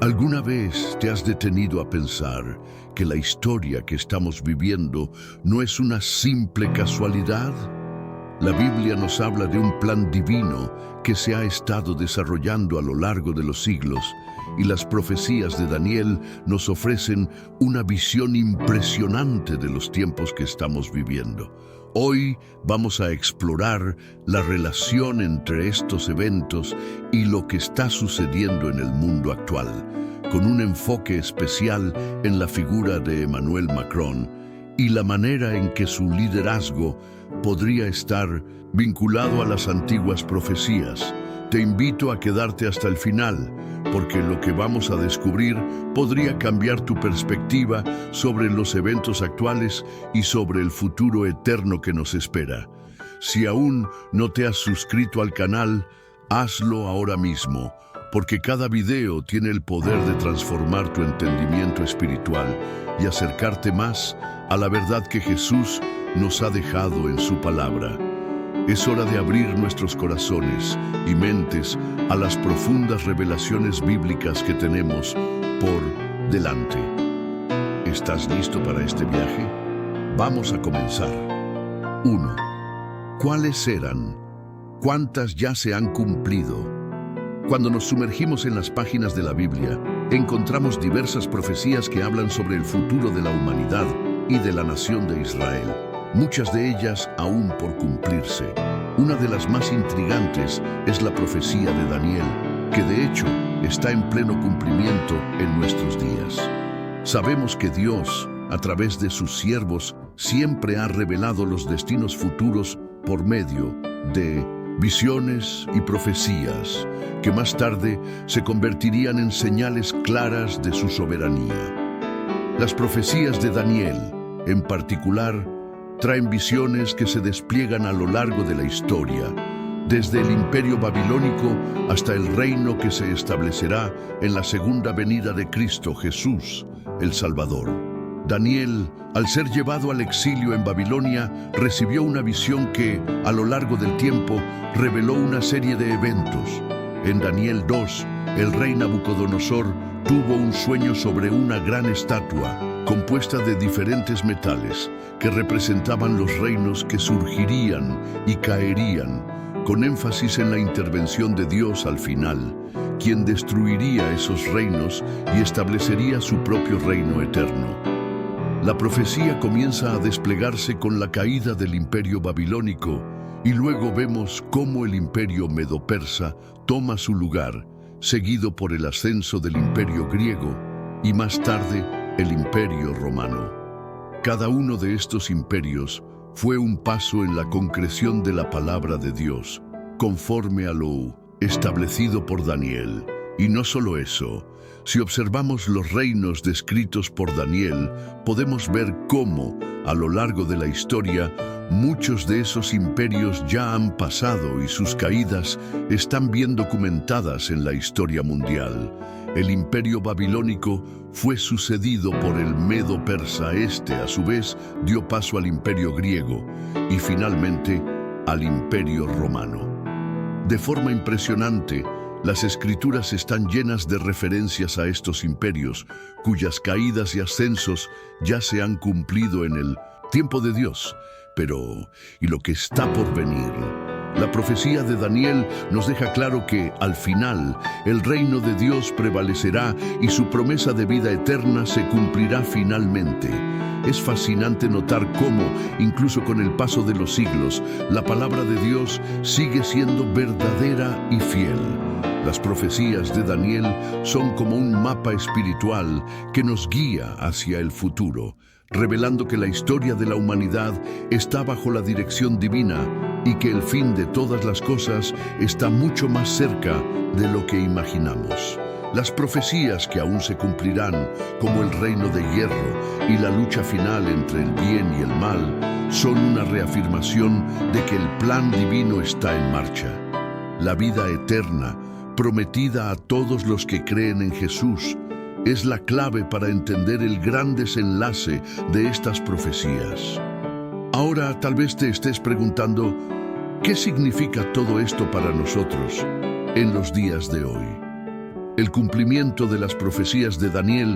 ¿Alguna vez te has detenido a pensar que la historia que estamos viviendo no es una simple casualidad? La Biblia nos habla de un plan divino que se ha estado desarrollando a lo largo de los siglos, y las profecías de Daniel nos ofrecen una visión impresionante de los tiempos que estamos viviendo. Hoy vamos a explorar la relación entre estos eventos y lo que está sucediendo en el mundo actual, con un enfoque especial en la figura de Emmanuel Macron y la manera en que su liderazgo podría estar vinculado a las antiguas profecías. Te invito a quedarte hasta el final, porque lo que vamos a descubrir podría cambiar tu perspectiva sobre los eventos actuales y sobre el futuro eterno que nos espera. Si aún no te has suscrito al canal, hazlo ahora mismo, porque cada video tiene el poder de transformar tu entendimiento espiritual y acercarte más a la verdad que Jesús nos ha dejado en su palabra. Es hora de abrir nuestros corazones y mentes a las profundas revelaciones bíblicas que tenemos por delante. ¿Estás listo para este viaje? Vamos a comenzar. 1. ¿Cuáles eran? ¿Cuántas ya se han cumplido? Cuando nos sumergimos en las páginas de la Biblia, encontramos diversas profecías que hablan sobre el futuro de la humanidad y de la nación de Israel. Muchas de ellas aún por cumplirse. Una de las más intrigantes es la profecía de Daniel, que de hecho está en pleno cumplimiento en nuestros días. Sabemos que Dios, a través de sus siervos, siempre ha revelado los destinos futuros por medio de visiones y profecías, que más tarde se convertirían en señales claras de su soberanía. Las profecías de Daniel, en particular, traen visiones que se despliegan a lo largo de la historia, desde el imperio babilónico hasta el reino que se establecerá en la segunda venida de Cristo Jesús, el Salvador. Daniel, al ser llevado al exilio en Babilonia, recibió una visión que, a lo largo del tiempo, reveló una serie de eventos. En Daniel 2, el rey Nabucodonosor tuvo un sueño sobre una gran estatua, compuesta de diferentes metales, que representaban los reinos que surgirían y caerían, con énfasis en la intervención de Dios al final, quien destruiría esos reinos y establecería su propio reino eterno. La profecía comienza a desplegarse con la caída del imperio babilónico, y luego vemos cómo el imperio medo-persa toma su lugar, seguido por el ascenso del imperio griego y más tarde el imperio romano. Cada uno de estos imperios fue un paso en la concreción de la palabra de Dios, conforme a lo establecido por Daniel. Y no solo eso, si observamos los reinos descritos por Daniel, podemos ver cómo, a lo largo de la historia, muchos de esos imperios ya han pasado y sus caídas están bien documentadas en la historia mundial. El imperio babilónico fue sucedido por el medo-persa. Este, a su vez, dio paso al imperio griego y finalmente al imperio romano. De forma impresionante, las escrituras están llenas de referencias a estos imperios, cuyas caídas y ascensos ya se han cumplido en el tiempo de Dios. Pero, ¿y lo que está por venir? La profecía de Daniel nos deja claro que, al final, el reino de Dios prevalecerá y su promesa de vida eterna se cumplirá finalmente. Es fascinante notar cómo, incluso con el paso de los siglos, la palabra de Dios sigue siendo verdadera y fiel. Las profecías de Daniel son como un mapa espiritual que nos guía hacia el futuro, revelando que la historia de la humanidad está bajo la dirección divina y que el fin de todas las cosas está mucho más cerca de lo que imaginamos. Las profecías que aún se cumplirán, como el reino de hierro y la lucha final entre el bien y el mal, son una reafirmación de que el plan divino está en marcha. La vida eterna, prometida a todos los que creen en Jesús, es la clave para entender el gran desenlace de estas profecías. Ahora tal vez te estés preguntando, ¿qué significa todo esto para nosotros en los días de hoy? El cumplimiento de las profecías de Daniel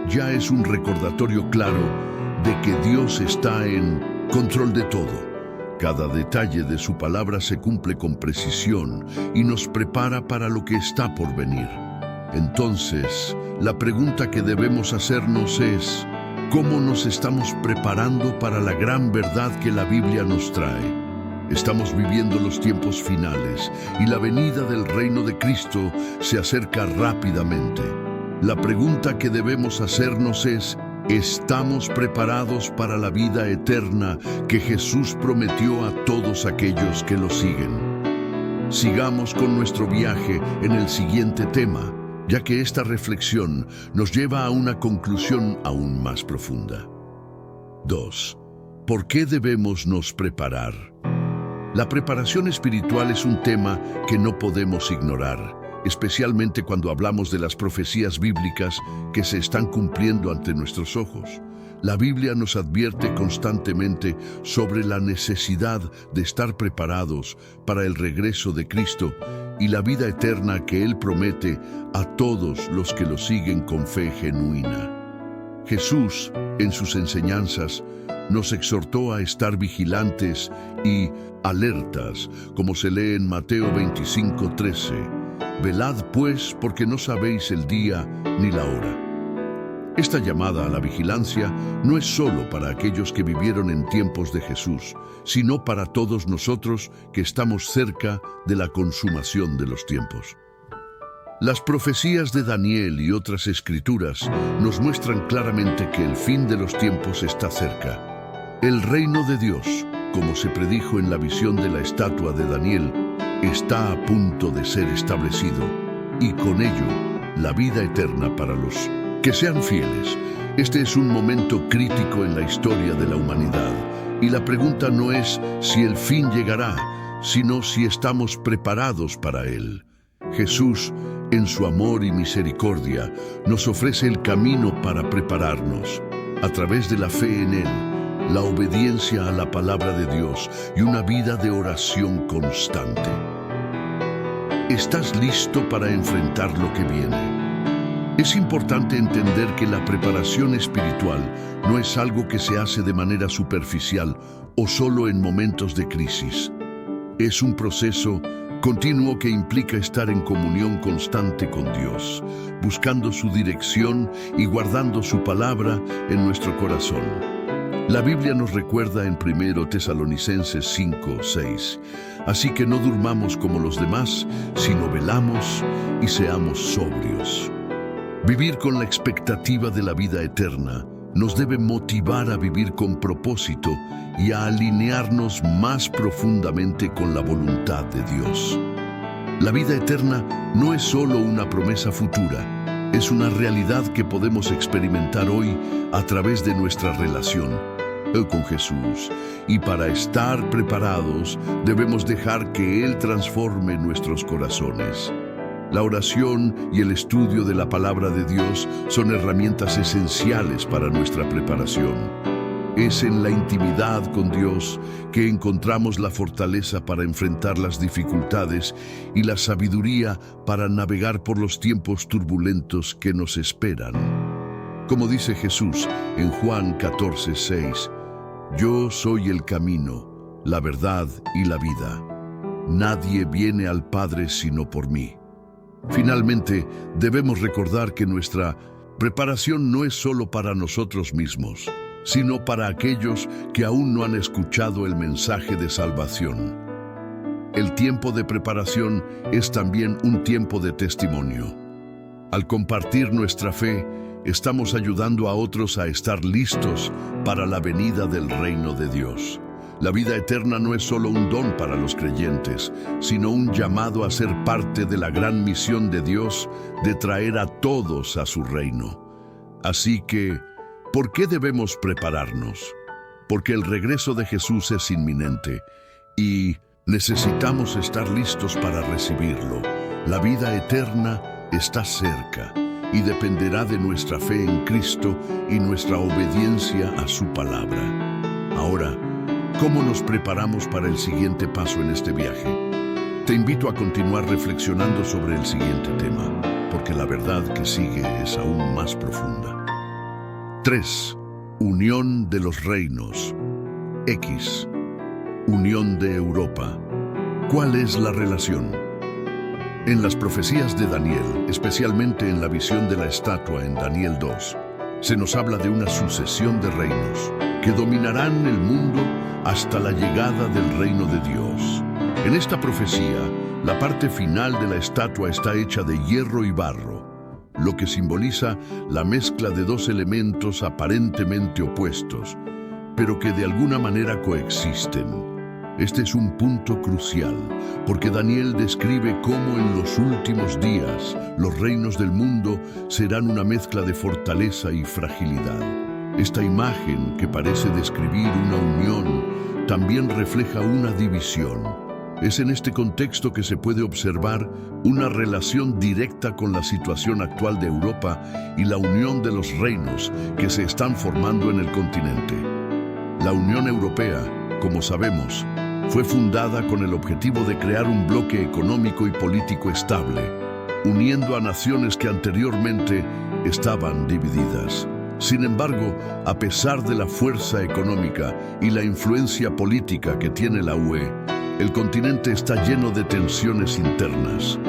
ya es un recordatorio claro de que Dios está en control de todo. Cada detalle de su palabra se cumple con precisión y nos prepara para lo que está por venir. Entonces, la pregunta que debemos hacernos es: ¿cómo nos estamos preparando para la gran verdad que la Biblia nos trae? Estamos viviendo los tiempos finales y la venida del reino de Cristo se acerca rápidamente. La pregunta que debemos hacernos es: ¿estamos preparados para la vida eterna que Jesús prometió a todos aquellos que lo siguen? Sigamos con nuestro viaje en el siguiente tema, ya que esta reflexión nos lleva a una conclusión aún más profunda. 2. ¿Por qué debemos nos preparar? La preparación espiritual es un tema que no podemos ignorar, especialmente cuando hablamos de las profecías bíblicas que se están cumpliendo ante nuestros ojos. La Biblia nos advierte constantemente sobre la necesidad de estar preparados para el regreso de Cristo y la vida eterna que Él promete a todos los que lo siguen con fe genuina. Jesús, en sus enseñanzas, nos exhortó a estar vigilantes y alertas, como se lee en Mateo 25:13. Velad pues, porque no sabéis el día ni la hora. Esta llamada a la vigilancia no es solo para aquellos que vivieron en tiempos de Jesús, sino para todos nosotros que estamos cerca de la consumación de los tiempos. Las profecías de Daniel y otras escrituras nos muestran claramente que el fin de los tiempos está cerca. El reino de Dios, como se predijo en la visión de la estatua de Daniel, está a punto de ser establecido, y con ello la vida eterna para los que sean fieles. Este es un momento crítico en la historia de la humanidad, y la pregunta no es si el fin llegará, sino si estamos preparados para él. Jesús, en su amor y misericordia, nos ofrece el camino para prepararnos, a través de la fe en él, la obediencia a la palabra de Dios y una vida de oración constante. ¿Estás listo para enfrentar lo que viene? Es importante entender que la preparación espiritual no es algo que se hace de manera superficial o solo en momentos de crisis. Es un proceso continuo que implica estar en comunión constante con Dios, buscando su dirección y guardando su palabra en nuestro corazón. La Biblia nos recuerda en 1 Tesalonicenses 5:6, así que no durmamos como los demás, sino velamos y seamos sobrios. Vivir con la expectativa de la vida eterna nos debe motivar a vivir con propósito y a alinearnos más profundamente con la voluntad de Dios. La vida eterna no es solo una promesa futura, es una realidad que podemos experimentar hoy a través de nuestra relación con Jesús. Y para estar preparados, debemos dejar que Él transforme nuestros corazones. La oración y el estudio de la palabra de Dios son herramientas esenciales para nuestra preparación. Es en la intimidad con Dios que encontramos la fortaleza para enfrentar las dificultades y la sabiduría para navegar por los tiempos turbulentos que nos esperan. Como dice Jesús en Juan 14:6, yo soy el camino, la verdad y la vida. Nadie viene al Padre sino por mí. Finalmente, debemos recordar que nuestra preparación no es solo para nosotros mismos, sino para aquellos que aún no han escuchado el mensaje de salvación. El tiempo de preparación es también un tiempo de testimonio. Al compartir nuestra fe, estamos ayudando a otros a estar listos para la venida del reino de Dios. La vida eterna no es solo un don para los creyentes, sino un llamado a ser parte de la gran misión de Dios de traer a todos a su reino. Así que, ¿por qué debemos prepararnos? Porque el regreso de Jesús es inminente y necesitamos estar listos para recibirlo. La vida eterna está cerca y dependerá de nuestra fe en Cristo y nuestra obediencia a su palabra. Ahora, ¿cómo nos preparamos para el siguiente paso en este viaje? Te invito a continuar reflexionando sobre el siguiente tema, porque porque la verdad que sigue es aún más profunda. 3. Unión de los reinos. X. Unión de Europa. ¿Cuál es la relación? En las profecías de Daniel, especialmente en la visión de la estatua en Daniel 2, se nos habla de una sucesión de reinos que dominarán el mundo hasta la llegada del reino de Dios. En esta profecía, la parte final de la estatua está hecha de hierro y barro, lo que simboliza la mezcla de dos elementos aparentemente opuestos, pero que de alguna manera coexisten. Este es un punto crucial, porque Daniel describe cómo en los últimos días los reinos del mundo serán una mezcla de fortaleza y fragilidad. Esta imagen, que parece describir una unión, también refleja una división. Es en este contexto que se puede observar una relación directa con la situación actual de Europa y la unión de los reinos que se están formando en el continente. La Unión Europea, como sabemos, fue fundada con el objetivo de crear un bloque económico y político estable, uniendo a naciones que anteriormente estaban divididas. Sin embargo, a pesar de la fuerza económica y la influencia política que tiene la UE, el continente está lleno de tensiones internas.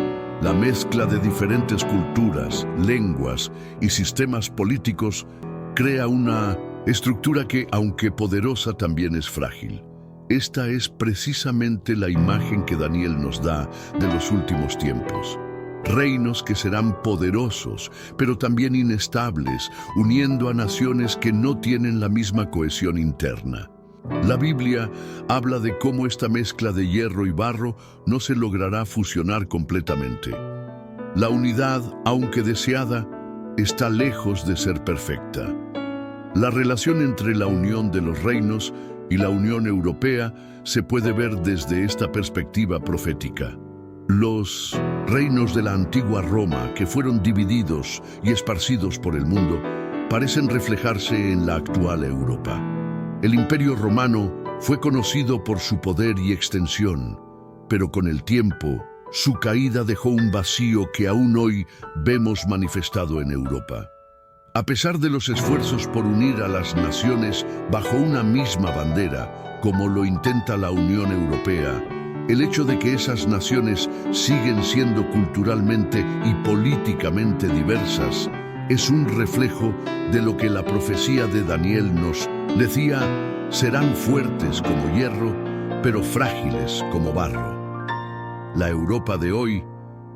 La mezcla de diferentes culturas, lenguas y sistemas políticos crea una estructura que, aunque poderosa, también es frágil. Esta es precisamente la imagen que Daniel nos da de los últimos tiempos. Reinos que serán poderosos, pero también inestables, uniendo a naciones que no tienen la misma cohesión interna. La Biblia habla de cómo esta mezcla de hierro y barro no se logrará fusionar completamente. La unidad, aunque deseada, está lejos de ser perfecta. La relación entre la unión de los reinos y la Unión Europea se puede ver desde esta perspectiva profética. Los reinos de la antigua Roma, que fueron divididos y esparcidos por el mundo, parecen reflejarse en la actual Europa. El Imperio Romano fue conocido por su poder y extensión, pero con el tiempo, su caída dejó un vacío que aún hoy vemos manifestado en Europa. A pesar de los esfuerzos por unir a las naciones bajo una misma bandera, como lo intenta la Unión Europea, el hecho de que esas naciones siguen siendo culturalmente y políticamente diversas es un reflejo de lo que la profecía de Daniel nos decía: serán fuertes como hierro, pero frágiles como barro. La Europa de hoy,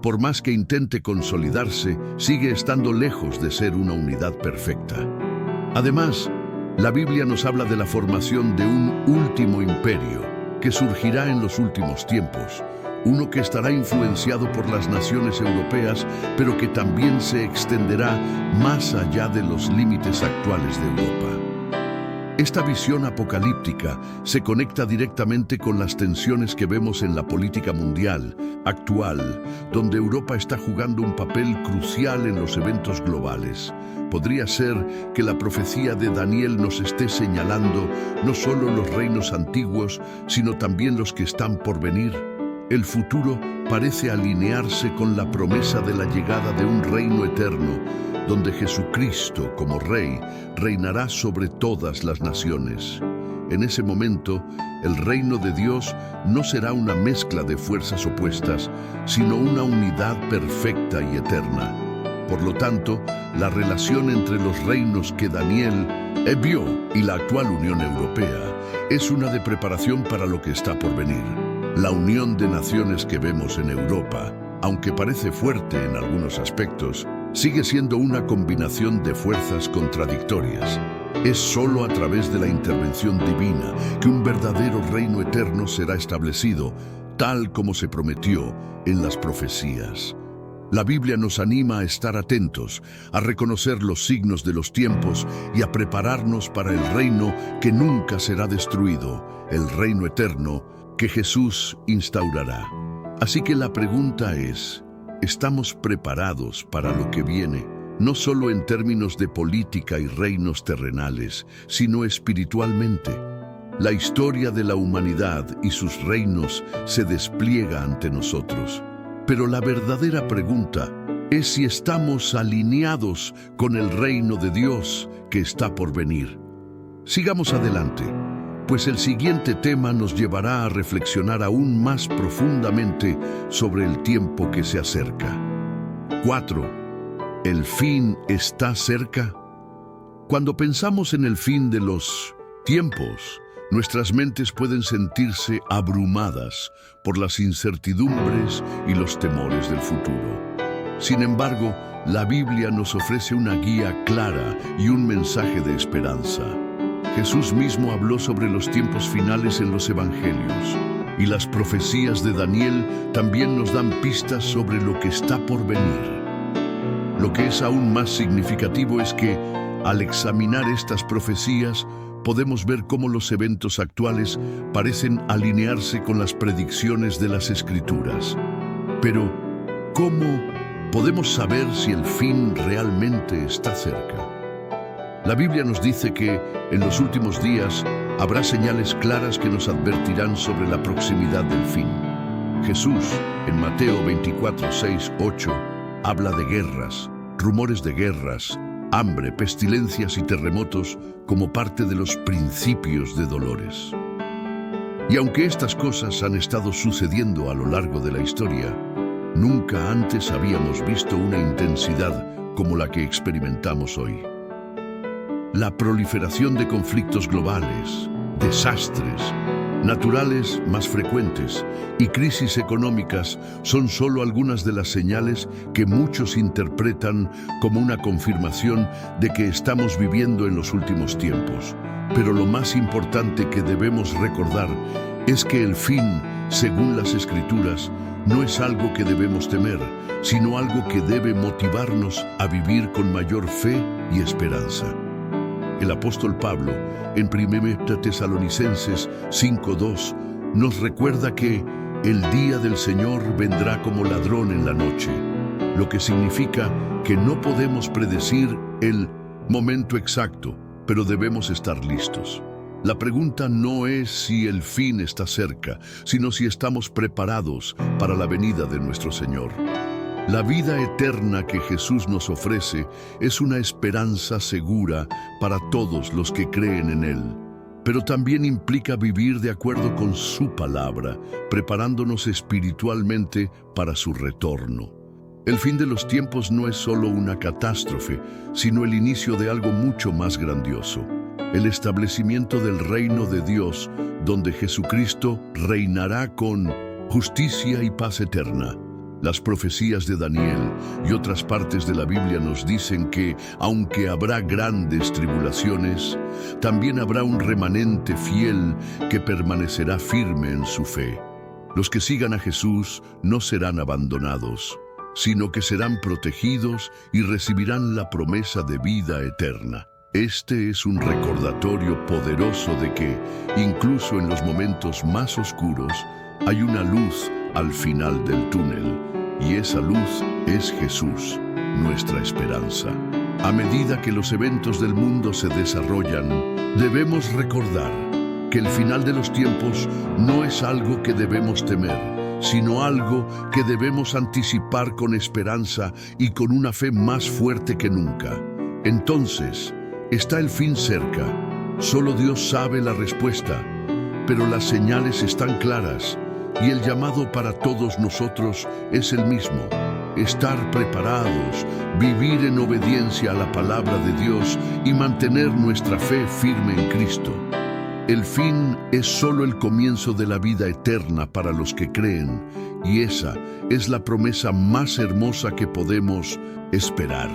por más que intente consolidarse, sigue estando lejos de ser una unidad perfecta. Además, la Biblia nos habla de la formación de un último imperio que surgirá en los últimos tiempos, uno que estará influenciado por las naciones europeas, pero que también se extenderá más allá de los límites actuales de Europa. Esta visión apocalíptica se conecta directamente con las tensiones que vemos en la política mundial actual, donde Europa está jugando un papel crucial en los eventos globales. Podría ser que la profecía de Daniel nos esté señalando no solo los reinos antiguos, sino también los que están por venir. El futuro parece alinearse con la promesa de la llegada de un reino eterno, donde Jesucristo, como Rey, reinará sobre todas las naciones. En ese momento, el reino de Dios no será una mezcla de fuerzas opuestas, sino una unidad perfecta y eterna. Por lo tanto, la relación entre los reinos que Daniel vio y la actual Unión Europea es una de preparación para lo que está por venir. La unión de naciones que vemos en Europa, aunque parece fuerte en algunos aspectos, sigue siendo una combinación de fuerzas contradictorias. Es solo a través de la intervención divina que un verdadero reino eterno será establecido, tal como se prometió en las profecías. La Biblia nos anima a estar atentos, a reconocer los signos de los tiempos y a prepararnos para el reino que nunca será destruido, el reino eterno que Jesús instaurará. Así que la pregunta es: ¿estamos preparados para lo que viene? No solo en términos de política y reinos terrenales, sino espiritualmente. La historia de la humanidad y sus reinos se despliega ante nosotros. Pero la verdadera pregunta es si estamos alineados con el reino de Dios que está por venir. Sigamos adelante, pues el siguiente tema nos llevará a reflexionar aún más profundamente sobre el tiempo que se acerca. 4. ¿El fin está cerca? Cuando pensamos en el fin de los tiempos, nuestras mentes pueden sentirse abrumadas por las incertidumbres y los temores del futuro. Sin embargo, la Biblia nos ofrece una guía clara y un mensaje de esperanza. Jesús mismo habló sobre los tiempos finales en los Evangelios, y las profecías de Daniel también nos dan pistas sobre lo que está por venir. Lo que es aún más significativo es que, al examinar estas profecías, podemos ver cómo los eventos actuales parecen alinearse con las predicciones de las Escrituras. Pero, ¿cómo podemos saber si el fin realmente está cerca? La Biblia nos dice que, en los últimos días, habrá señales claras que nos advertirán sobre la proximidad del fin. Jesús, en Mateo 24, 6, 8, habla de guerras, rumores de guerras, hambre, pestilencias y terremotos como parte de los principios de dolores. Y aunque estas cosas han estado sucediendo a lo largo de la historia, nunca antes habíamos visto una intensidad como la que experimentamos hoy. La proliferación de conflictos globales, desastres naturales más frecuentes y crisis económicas son solo algunas de las señales que muchos interpretan como una confirmación de que estamos viviendo en los últimos tiempos. Pero lo más importante que debemos recordar es que el fin, según las Escrituras, no es algo que debemos temer, sino algo que debe motivarnos a vivir con mayor fe y esperanza. El apóstol Pablo, en 1 Tesalonicenses 5:2, nos recuerda que el día del Señor vendrá como ladrón en la noche, lo que significa que no podemos predecir el momento exacto, pero debemos estar listos. La pregunta no es si el fin está cerca, sino si estamos preparados para la venida de nuestro Señor. La vida eterna que Jesús nos ofrece es una esperanza segura para todos los que creen en Él, pero también implica vivir de acuerdo con su palabra, preparándonos espiritualmente para su retorno. El fin de los tiempos no es solo una catástrofe, sino el inicio de algo mucho más grandioso: el establecimiento del reino de Dios, donde Jesucristo reinará con justicia y paz eterna. Las profecías de Daniel y otras partes de la Biblia nos dicen que, aunque habrá grandes tribulaciones, también habrá un remanente fiel que permanecerá firme en su fe. Los que sigan a Jesús no serán abandonados, sino que serán protegidos y recibirán la promesa de vida eterna. Este es un recordatorio poderoso de que, incluso en los momentos más oscuros, hay una luz al final del túnel, y esa luz es Jesús, nuestra esperanza. A medida que los eventos del mundo se desarrollan, debemos recordar que el final de los tiempos no es algo que debemos temer, sino algo que debemos anticipar con esperanza y con una fe más fuerte que nunca. Entonces, ¿está el fin cerca? Solo Dios sabe la respuesta, pero las señales están claras. Y el llamado para todos nosotros es el mismo: estar preparados, vivir en obediencia a la palabra de Dios y mantener nuestra fe firme en Cristo. El fin es solo el comienzo de la vida eterna para los que creen, y esa es la promesa más hermosa que podemos esperar.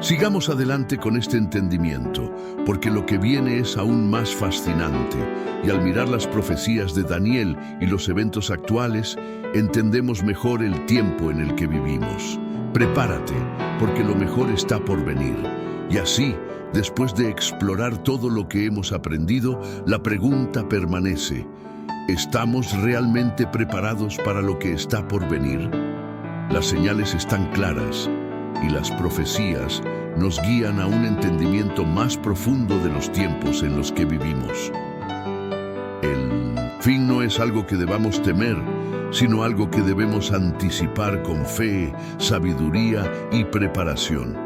Sigamos adelante con este entendimiento, porque lo que viene es aún más fascinante, y al mirar las profecías de Daniel y los eventos actuales, entendemos mejor el tiempo en el que vivimos. Prepárate, porque lo mejor está por venir. Y así, después de explorar todo lo que hemos aprendido, la pregunta permanece: ¿estamos realmente preparados para lo que está por venir? Las señales están claras, y las profecías nos guían a un entendimiento más profundo de los tiempos en los que vivimos. El fin no es algo que debamos temer, sino algo que debemos anticipar con fe, sabiduría y preparación.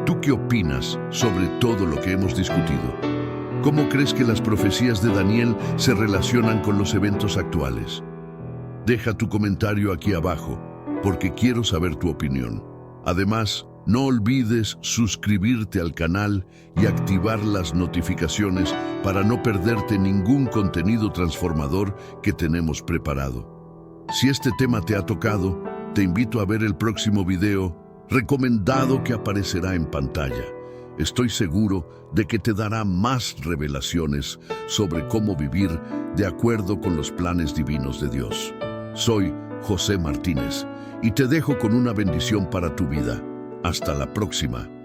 ¿Tú qué opinas sobre todo lo que hemos discutido? ¿Cómo crees que las profecías de Daniel se relacionan con los eventos actuales? Deja tu comentario aquí abajo, porque quiero saber tu opinión. Además, no olvides suscribirte al canal y activar las notificaciones para no perderte ningún contenido transformador que tenemos preparado. Si este tema te ha tocado, te invito a ver el próximo video recomendado que aparecerá en pantalla. Estoy seguro de que te dará más revelaciones sobre cómo vivir de acuerdo con los planes divinos de Dios. Soy José Martínez y te dejo con una bendición para tu vida. Hasta la próxima.